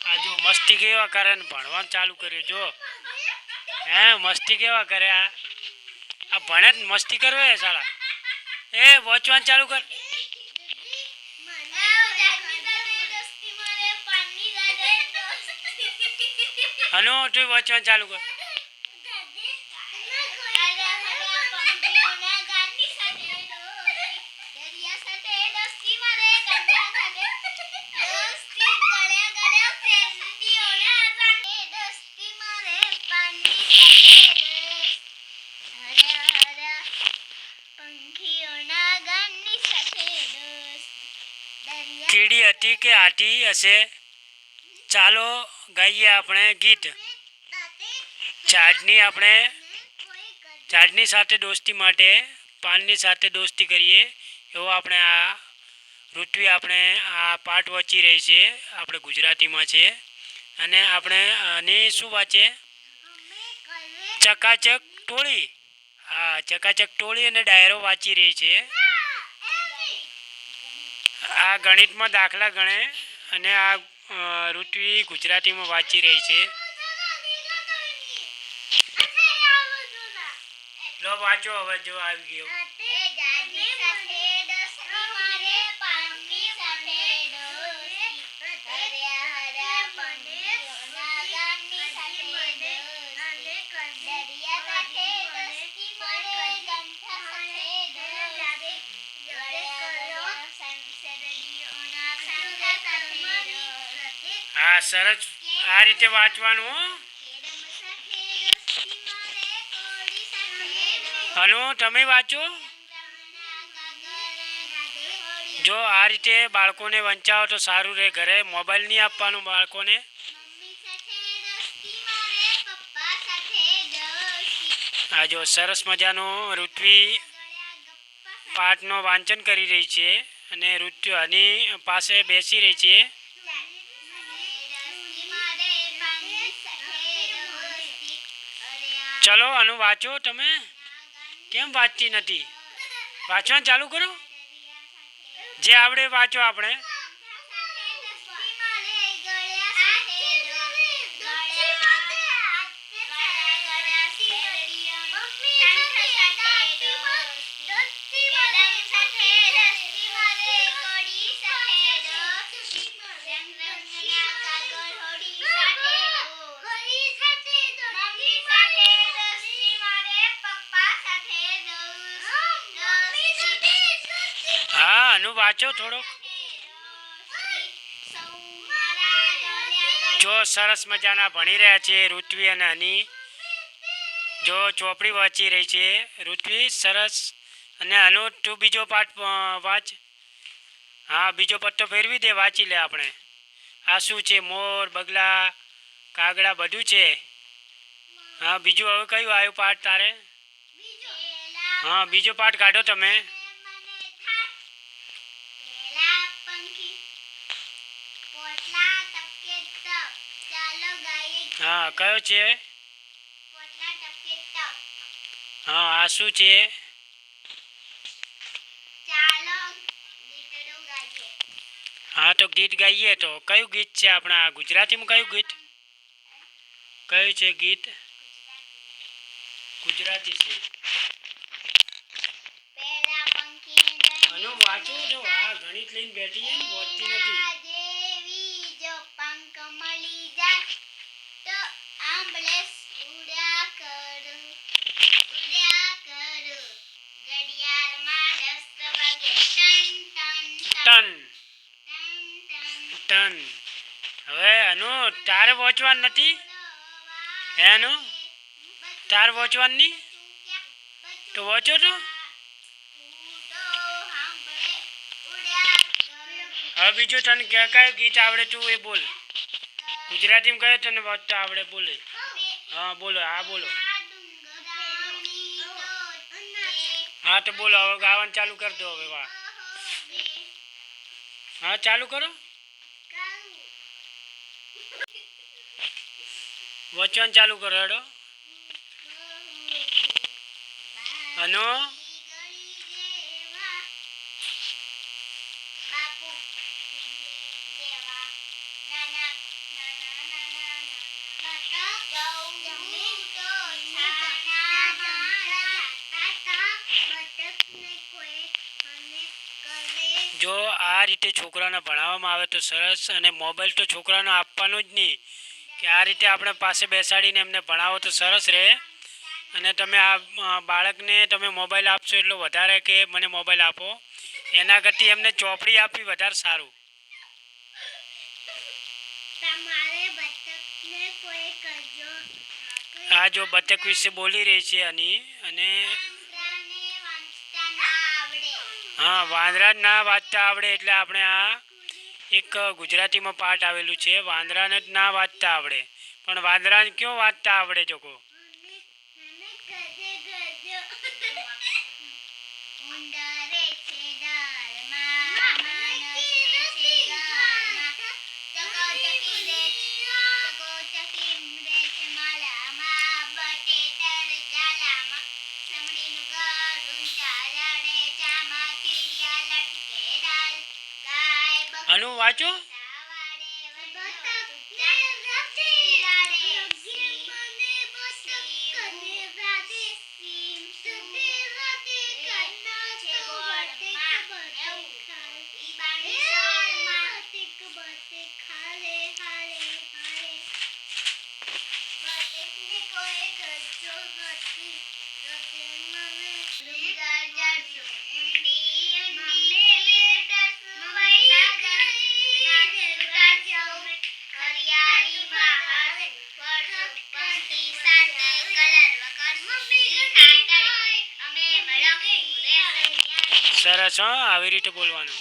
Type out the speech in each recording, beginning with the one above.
આ જો મસ્તી કેવા કરે ને ભણવાનું ચાલુ કર્યું જો હે મસ્તી કેવા કરે આ ભણે મસ્તી કરવે સાલા એ વોચવાનું ચાલુ કર હલો તું વોચવાનું ચાલુ કર કીડી હતી કે હાથી હશે ચાલો ગાઈએ આપણે ગીત ઝાડની સાથે દોસ્તી માટે પાનની સાથે દોસ્તી કરીએ એવો આપણે આ ઋત્વી આપણે આ પાઠ વાંચી રહી છે આપણે ગુજરાતીમાં છે અને આપણે આની શું વાંચે ચકાચક ટોળી હા ચકાચક ટોળી અને ડાયરો વાંચી રહી છે આ ગણિતમાં દાખલા ગણે અને આ ઋત્વી ગુજરાતીમાં વાંચી રહી છે લો વાંચો હવે જો આવી ગયો હા સરસ આ રીતે વાંચવાનું હલો તમે વાંચો જો આ રીતે બાળકોને વંચાવો તો સારું રહે ઘરે મોબાઈલ નહીં આપવાનું બાળકોને આ જો સરસ મજાનો ઋત્વી પાઠનો વાંચન કરી રહી છે અને ઋત્વી આની પાસે બેસી રહી છે ચલો આનું વાંચો તમે કેમ વાંચતી નથી વાંચવાનું ચાલુ કરો જે આવડે વાંચો આપણે હા આનું વાંચો થોડોક જો સરસ મજાના ભણી રહ્યા છે ઋત્વી અને હની જો ચોપડી વાંચી રહી છે ઋત્વી સરસ અને આનો તું બીજો પાઠ વાંચ હા બીજો પત્તો ફેરવી દે વાંચી લે આપણે આ શું છે મોર બગલા કાગડા બધું છે હા બીજું હવે કયું આવ્યું પાઠ તારે હા બીજો પાઠ કાઢો તમે હા કયો છે હા આ શું છે હા તો ગીત ગાઈએ તો કયું ગીત છે આપણા ગુજરાતીમાં કયું ગીત કયું છે ગીત ગુજરાતી છે આનું વાંચો જો આ ગણિત લઈને બેઠી છે ને વાંચતી નથી ટન ટન હવે આનું તારે વાંચવાનું નથી એનું તારે વાંચવાનું નહીં તો વાંચો તો હવે બીજું તને કયું ગીત આવડે તું એ બોલ ગુજરાતીમાં કયો તને વાંચતા આવડે બોલે હા બોલો હા બોલો હા તો બોલો હવે ગાવાનું ચાલુ કરી દો હવે વાહ હા ચાલુ કરો વાંચવાનું ચાલુ કરો હેડો અનો આ રીતે છોકરાને ભણાવવામાં આવે તો સરસ. અને મોબાઈલ તો છોકરાને આપવાનો જ નહીં, કે આ રીતે આપણે પાસે બેસાડીને એમને ભણાવો તો સરસ રહે. અને તમે આ બાળકને તમે મોબાઈલ આપશો એટલો વધારે કે મને મોબાઈલ આપો, એના કરતાં એમને ચોપડી આપવી વધારે સારું. આ જો બતક વિશે બોલી રહી છે આની. અને હા, વાંદરા ના વાંચતા આવડે એટલે આપણે આ એક ગુજરાતીમાં પાઠ આવેલું છે, વાંદરાને જ ના વાંચતા આવડે પણ વાંદરાને ક્યાં વાંચતા આવડે જોકો. અનુ વાંચો. સરસ. હા, આવી રીતે બોલવાનું.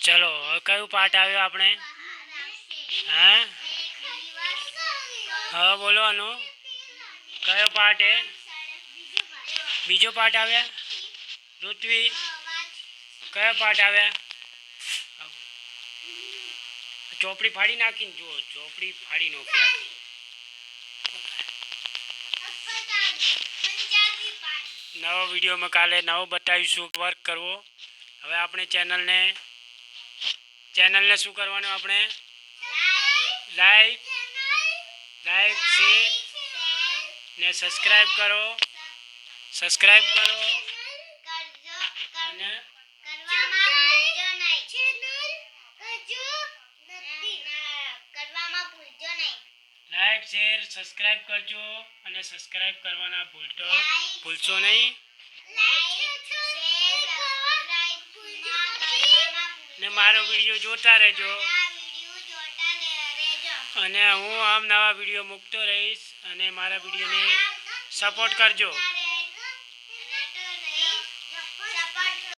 ચલો, હવે કયું પાઠ આવ્યો આપણે? હા, હા બોલો. અનુ કયો પાઠ એ? બીજો પાઠ આવ્યા. ઋત્વી કયો પાઠ આવ્યા? ચોપડી ફાડી નાખીને જુઓ, ચોપડી ફાડી નાખી આખી. નવો વિડીયોમાં કાલે નવો બતાવીશું વર્ક કરવો. હવે આપણે ચેનલને શું કરવાનું? આપણે લાઈક શેર ને સબસ્ક્રાઈબ કરો. અને લાઈક શેર સબસ્ક્રાઈબ કરજો અને સબસ્ક્રાઈબ કરવાના ભૂલશો નહીં. ને મારો વિડીયો જોતા રહેજો. અને હું આમ નવા વિડીયો મૂકતો રહીશ અને મારા વિડીયોને સપોર્ટ કરજો.